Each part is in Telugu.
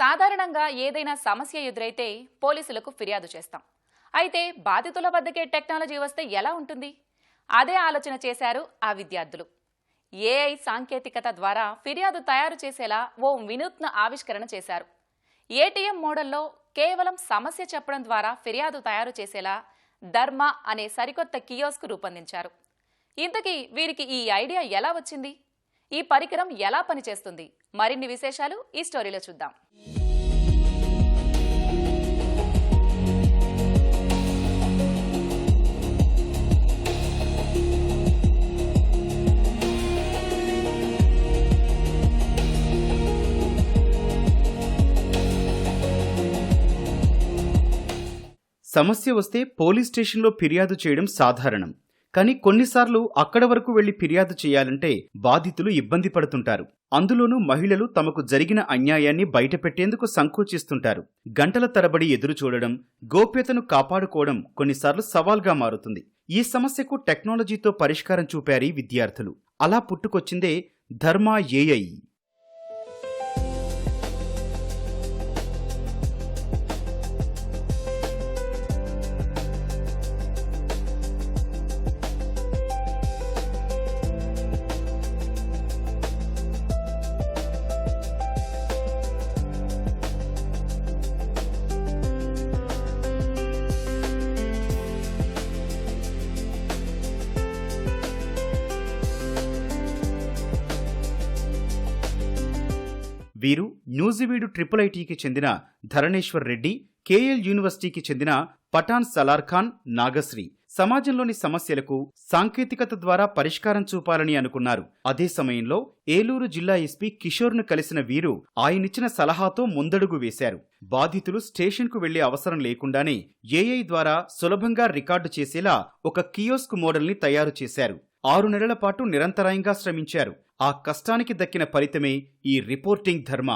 సాధారణంగా ఏదైనా సమస్య ఎదురైతే పోలీసులకు ఫిర్యాదు చేస్తాం. అయితే బాధితుల వద్దకే టెక్నాలజీ వస్తే ఎలా ఉంటుంది? అదే ఆలోచన చేశారు ఆ విద్యార్థులు. ఏఐ సాంకేతికత ద్వారా ఫిర్యాదు తయారు చేసేలా ఓ వినూత్న ఆవిష్కరణ చేశారు. ఏటీఎం మోడల్లో కేవలం సమస్య చెప్పడం ద్వారా ఫిర్యాదు తయారు చేసేలా ధర్మ అనే సరికొత్త కియోస్క్ రూపొందించారు. ఇంతకీ వీరికి ఈ ఐడియా ఎలా వచ్చింది? ఈ పరికరం ఎలా పనిచేస్తుంది? మరిన్ని విశేషాలు ఈ స్టోరీలో చూద్దాం. సమస్య వస్తే పోలీస్ స్టేషన్లో ఫిర్యాదు చేయడం సాధారణం. కానీ కొన్నిసార్లు అక్కడ వరకు వెళ్లి ఫిర్యాదు చేయాలంటే బాధితులు ఇబ్బంది పడుతుంటారు. అందులోనూ మహిళలు తమకు జరిగిన అన్యాయాన్ని బయటపెట్టేందుకు సంకోచిస్తుంటారు. గంటల తరబడి ఎదురు చూడడం, గోప్యతను కాపాడుకోవడం కొన్నిసార్లు సవాల్గా మారుతుంది. ఈ సమస్యకు టెక్నాలజీతో పరిష్కారం చూపారు విద్యార్థులు. అలా పుట్టుకొచ్చిందే ధర్మ ఏఐ. వీరు న్యూజివీడు IIITకి చెందిన ధరణేశ్వర్ రెడ్డి, కేఎల్ యూనివర్సిటీకి చెందిన పఠాన్ సలార్ ఖాన్ నాగశ్రీ. సమాజంలోని సమస్యలకు సాంకేతికత ద్వారా పరిష్కారం చూపాలని అనుకున్నారు. అదే సమయంలో ఏలూరు జిల్లా ఎస్పీ కిషోర్ను కలిసిన వీరు ఆయనిచ్చిన సలహాతో ముందడుగు వేశారు. బాధితులు స్టేషన్కు వెళ్లే అవసరం లేకుండానే ఏఐ ద్వారా సులభంగా రికార్డు చేసేలా ఒక కియోస్క్ మోడల్ని తయారు చేశారు. 6 నెలల పాటు నిరంతరాయంగా శ్రమించారు. ఆ కష్టానికి దక్కిన ఫలితమే ఈ రిపోర్టింగ్ ధర్మ.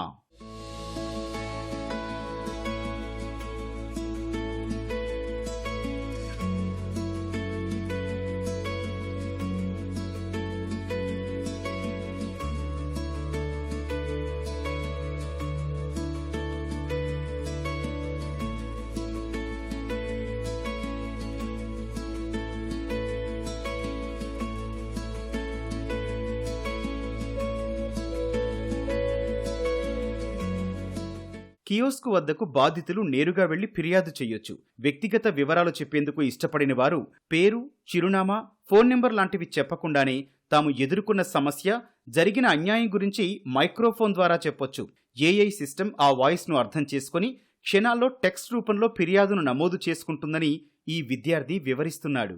కియోస్క్ వద్దకు బాధితులు నేరుగా వెళ్లి ఫిర్యాదు చేయొచ్చు. వ్యక్తిగత వివరాలు చెప్పేందుకు ఇష్టపడిన వారు పేరు, చిరునామా, ఫోన్ నెంబర్ లాంటివి చెప్పకుండానే తాము ఎదుర్కొన్న సమస్య, జరిగిన అన్యాయం గురించి మైక్రోఫోన్ ద్వారా చెప్పొచ్చు. ఏఐ సిస్టమ్ ఆ వాయిస్ను అర్థం చేసుకుని క్షణాల్లో టెక్స్ట్ రూపంలో ఫిర్యాదును నమోదు చేసుకుంటుందని ఈ విద్యార్థి వివరిస్తున్నాడు.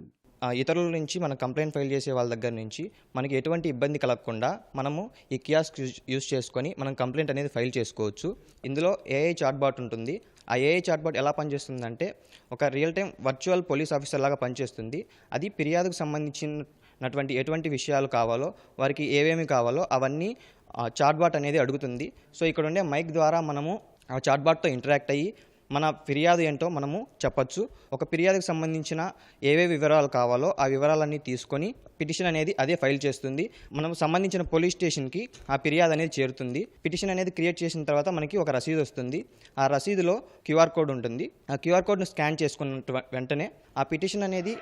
ఇతరుల నుంచి మనం కంప్లైంట్ ఫైల్ చేసే వాళ్ళ దగ్గర నుంచి మనకి ఎటువంటి ఇబ్బంది కలగకుండా మనము ఈ కియాస్క్ యూజ్ చేసుకొని మనం కంప్లైంట్ అనేది ఫైల్ చేసుకోవచ్చు. ఇందులో ఏఐ చాట్బాట్ ఉంటుంది. ఆ ఏఐ చాట్బాట్ ఎలా పనిచేస్తుందంటే ఒక real time virtual police officer లాగా పనిచేస్తుంది. అది ఫిర్యాదుకు సంబంధించినటువంటి ఎటువంటి విషయాలు కావాలో, వారికి ఏవేమి కావాలో అవన్నీ చాట్బాట్ అనేది అడుగుతుంది. సో ఇక్కడ ఉండే మైక్ ద్వారా మనము ఆ చాట్బాట్తో ఇంటరాక్ట్ అయ్యి మన ఫిర్యాదు ఏంటో మనము చెప్పచ్చు. ఒక ఫిర్యాదుకు సంబంధించిన ఏవే వివరాలు కావాలో ఆ వివరాలన్నీ తీసుకొని పిటిషన్ అనేది అదే ఫైల్ చేస్తుంది. మనం సంబంధించిన పోలీస్ స్టేషన్కి ఆ ఫిర్యాదు అనేది చేరుతుంది. పిటిషన్ అనేది క్రియేట్ చేసిన తర్వాత మనకి ఒక రసీదు వస్తుంది. ఆ రసీదులో క్యూఆర్ కోడ్ ఉంటుంది. ఆ క్యూఆర్ కోడ్ను స్కాన్ చేసుకున్న వెంటనే ఆ పిటిషన్ అనేది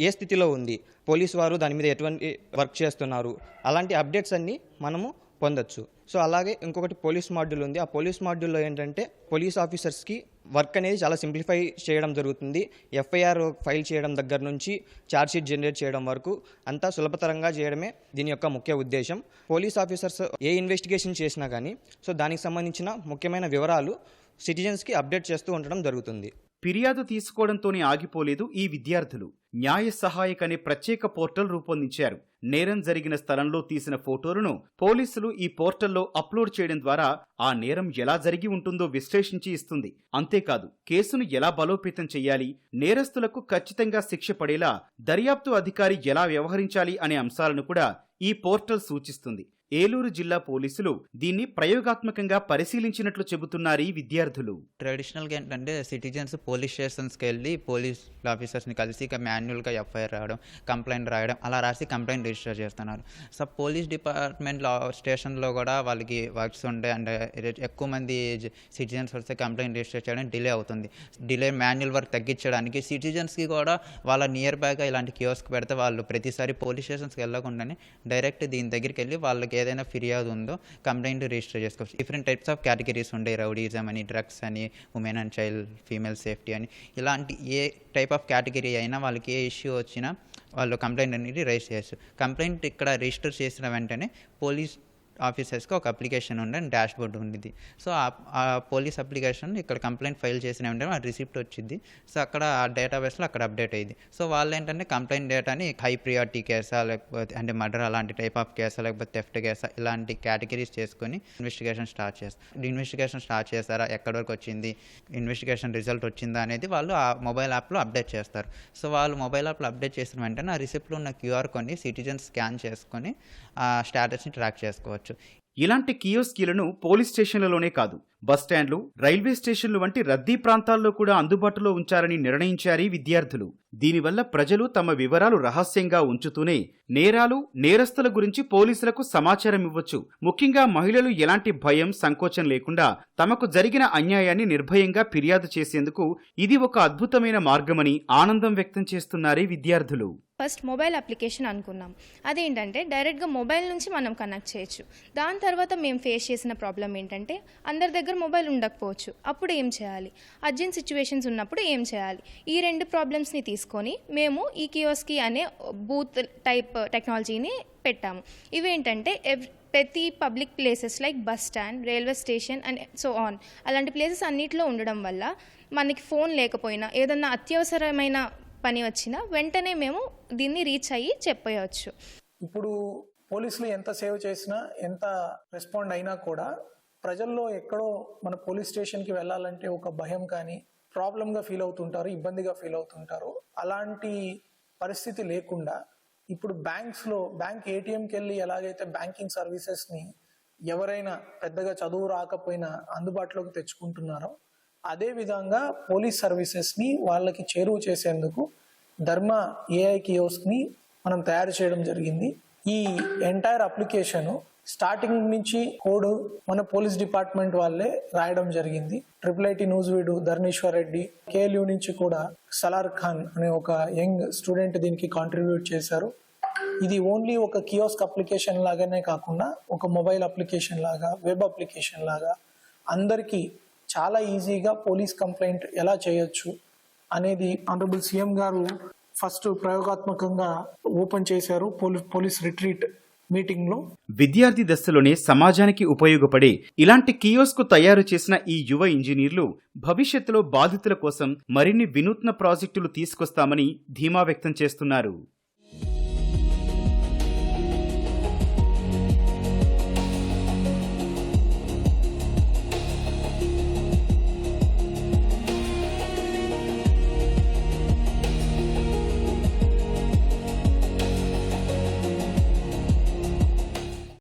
ఏ స్థితిలో ఉంది, పోలీసు వారు దాని మీద ఎటువంటి వర్క్ చేస్తున్నారు, అలాంటి అప్డేట్స్ అన్నీ మనము పొందొచ్చు. సో అలాగే ఇంకొకటి పోలీస్ మాడ్యూల్ ఉంది. ఆ పోలీస్ మాడ్యూల్లో ఏంటంటే పోలీస్ ఆఫీసర్స్కి వర్క్ అనేది చాలా సింప్లిఫై చేయడం జరుగుతుంది. ఎఫ్ఐఆర్ ఫైల్ చేయడం దగ్గర నుంచి ఛార్జ్షీట్ జనరేట్ చేయడం వరకు అంతా సులభతరంగా చేయడమే దీని యొక్క ముఖ్య ఉద్దేశం. పోలీస్ ఆఫీసర్స్ ఏ ఇన్వెస్టిగేషన్ చేసినా కానీ సో దానికి సంబంధించిన ముఖ్యమైన వివరాలు సిటిజన్స్కి అప్డేట్ చేస్తూ ఉండడం జరుగుతుంది. ఫిర్యాదు తీసుకోవడంతోనే ఆగిపోలేదు ఈ విద్యార్థులు. న్యాయ సహాయక్ అనే ప్రత్యేక పోర్టల్ రూపొందించారు. నేరం జరిగిన స్థలంలో తీసిన ఫోటోలను పోలీసులు ఈ పోర్టల్లో అప్లోడ్ చేయడం ద్వారా ఆ నేరం ఎలా జరిగి ఉంటుందో విశ్లేషించి ఇస్తుంది. అంతేకాదు, కేసును ఎలా బలోపేతం చెయ్యాలి, నేరస్తులకు ఖచ్చితంగా శిక్ష పడేలా దర్యాప్తు అధికారి ఎలా వ్యవహరించాలి అనే అంశాలను కూడా ఈ పోర్టల్ సూచిస్తుంది. ఏలూరు జిల్లా పోలీసులు దీన్ని ప్రయోగాత్మకంగా పరిశీలించినట్లు చెబుతున్నారు ఈ విద్యార్థులు. ట్రెడిషనల్గా ఏంటంటే సిటిజన్స్ పోలీస్ స్టేషన్స్కి వెళ్ళి పోలీస్ ఆఫీసర్స్ని కలిసి ఇక మాన్యువల్గా ఎఫ్ఐఆర్ రాయడం, కంప్లైంట్ రాయడం, అలా రాసి కంప్లైంట్ రిజిస్టర్ చేస్తున్నారు. సో పోలీస్ డిపార్ట్మెంట్లో స్టేషన్లో కూడా వాళ్ళకి వర్క్స్ ఉండే అండ్ ఎక్కువ మంది సిటిజన్స్ వస్తే కంప్లైంట్ రిజిస్టర్ చేయడం డిలే అవుతుంది. డిలే మాన్యువల్ వర్క్ తగ్గించడానికి సిటిజన్స్కి కూడా వాళ్ళ నియర్ బైగా ఇలాంటి కియోస్క్ పెడితే వాళ్ళు ప్రతిసారి పోలీస్ స్టేషన్స్కి వెళ్ళకుండానే డైరెక్ట్ దీని దగ్గరికి వెళ్ళి వాళ్ళకి ఏదైనా ఫిర్యాదు ఉందో కంప్లైంట్ రిజిస్టర్ చేసుకోవచ్చు. డిఫరెంట్ టైప్స్ ఆఫ్ కేటగిరీస్ ఉండే, రౌడీజం అని, డ్రగ్స్ అని, women and child female safety అని, ఇలాంటి ఏ టైప్ ఆఫ్ కేటగిరీ అయినా వాళ్ళకి ఏ ఇష్యూ వచ్చినా వాళ్ళు కంప్లైంట్ అనేది రైజ్ చేయొచ్చు. కంప్లైంట్ ఇక్కడ రిజిస్టర్ చేసిన వెంటనే పోలీస్ ఆఫీసర్స్కి ఒక అప్లికేషన్ ఉండే డాష్ బోర్డ్ ఉంది. సో ఆ పోలీస్ అప్లికేషన్ ఇక్కడ కంప్లైంట్ ఫైల్ చేసిన వెంటనే ఆ రిసిప్ట్ వచ్చింది. సో అక్కడ ఆ డేటాబేస్లో అక్కడ అప్డేట్ అయ్యింది. సో వాళ్ళు ఏంటంటే కంప్లైంట్ డేటాని హై ప్రియారిటీ కేసా, లేకపోతే అంటే మర్డర్ అలాంటి టైప్ ఆఫ్ కేసా, లేకపోతే థెఫ్ట్ కేసా, ఇలాంటి కేటగిరీస్ చేసుకొని ఇన్వెస్టిగేషన్ స్టార్ట్ చేస్తారు. ఇన్వెస్టిగేషన్ స్టార్ట్ చేస్తారా, ఎక్కడి వరకు వచ్చింది, ఇన్వెస్టిగేషన్ రిజల్ట్ వచ్చిందా అనేది వాళ్ళు ఆ మొబైల్ యాప్లో అప్డేట్ చేస్తారు. సో వాళ్ళు మొబైల్ యాప్లో అప్డేట్ చేసిన వెంటనే ఆ రిసిప్ట్లో ఉన్న క్యూఆర్ కొన్ని సిటిజన్స్ స్కాన్ చేసుకొని ఆ స్టేటస్ని ట్రాక్ చేసుకోవచ్చు. ఇలాంటి కియోస్కీలను పోలీస్ స్టేషన్లలోనే కాదు, బస్టాండ్లు, రైల్వే స్టేషన్లు వంటి రద్దీ ప్రాంతాల్లో కూడా అందుబాటులో ఉంచాలని నిర్ణయించారు ఈ విద్యార్థులు. దీనివల్ల ప్రజలు తమ వివరాలు రహస్యంగా ఉంచుతూనే నేరాలు, నేరస్తుల గురించి పోలీసులకు సమాచారం ఇవ్వచ్చు. ముఖ్యంగా మహిళలు ఎలాంటి భయం, సంకోచం లేకుండా తమకు జరిగిన అన్యాయాన్ని నిర్భయంగా ఫిర్యాదు చేసేందుకు ఇది ఒక అద్భుతమైన మార్గమని ఆనందం వ్యక్తం చేస్తున్నారు ఈ విద్యార్థులు. ఫస్ట్ మొబైల్ అప్లికేషన్ అనుకున్నాం. అదేంటంటే డైరెక్ట్గా మొబైల్ నుంచి మనం కనెక్ట్ చేయొచ్చు. దాని తర్వాత మేము ఫేస్ చేసిన ప్రాబ్లం ఏంటంటే అందరి దగ్గర మొబైల్ ఉండకపోవచ్చు. అప్పుడు ఏం చేయాలి, అర్జెంట్ సిచ్యువేషన్స్ ఉన్నప్పుడు ఏం చేయాలి, ఈ రెండు ప్రాబ్లమ్స్ని తీసుకొని మేము ఈ కియోస్కి అనే బూత్ టైప్ టెక్నాలజీని పెట్టాము. ఇవేంటంటే ప్రతి public places like bus stand, railway station and so on అలాంటి ప్లేసెస్ అన్నిటిలో ఉండడం వల్ల మనకి ఫోన్ లేకపోయినా ఏదన్నా అత్యవసరమైన పని వచ్చినా వెంటనే మేము దీన్ని రీచ్ అయ్యి చెప్పవచ్చు. ఇప్పుడు పోలీసులు ఎంత సేవ్ చేసినా, ఎంత రెస్పాండ్ అయినా కూడా ప్రజల్లో ఎక్కడో మన పోలీస్ స్టేషన్కి వెళ్ళాలంటే ఒక భయం కానీ, ప్రాబ్లంగా ఫీల్ అవుతుంటారు, ఇబ్బందిగా ఫీల్ అవుతుంటారు. అలాంటి పరిస్థితి లేకుండా ఇప్పుడు బ్యాంక్ ఏటీఎంకి వెళ్ళి ఎలాగైతే బ్యాంకింగ్ సర్వీసెస్ని ఎవరైనా పెద్దగా చదువు రాకపోయినా అందుబాటులోకి తెచ్చుకుంటున్నారో, అదేవిధంగా పోలీస్ సర్వీసెస్ని వాళ్ళకి చేరువ చేసేందుకు ధర్మ ఏఐ కియోస్క్ని మనం తయారు చేయడం జరిగింది. ఈ ఎంటైర్ అప్లికేషన్ స్టార్టింగ్ నుంచి కోడ్ మన పోలీస్ డిపార్ట్మెంట్ వాళ్ళే రాయడం జరిగింది. IIIT న్యూస్ వీడు ధరణేశ్వర్ రెడ్డి, KLU నుంచి కూడా సలార్ ఖాన్ అనే ఒక యంగ్ స్టూడెంట్ దీనికి కాంట్రిబ్యూట్ చేశారు. ఇది ఓన్లీ ఒక కియోస్క్ అప్లికేషన్ లాగానే కాకుండా ఒక మొబైల్ అప్లికేషన్ లాగా, వెబ్ అప్లికేషన్ లాగా అందరికీ చాలా ఈజీగా పోలీస్ కంప్లైంట్ ఎలా చేయొచ్చు అనేది ఆనరబుల్ సీఎం గారు ఫస్ట్ ప్రయోగాత్మకంగా ఓపెన్ చేశారు పోలీస్ రిట్రీట్ మీటింగ్లో. విద్యార్థి దశలోనే సమాజానికి ఉపయోగపడే ఇలాంటి కియోస్క్ తయారు చేసిన ఈ యువ ఇంజనీర్లు భవిష్యత్తులో బాధితుల కోసం మరిన్ని వినూత్న ప్రాజెక్టులు తీసుకొస్తామని ధీమా వ్యక్తం చేస్తున్నారు.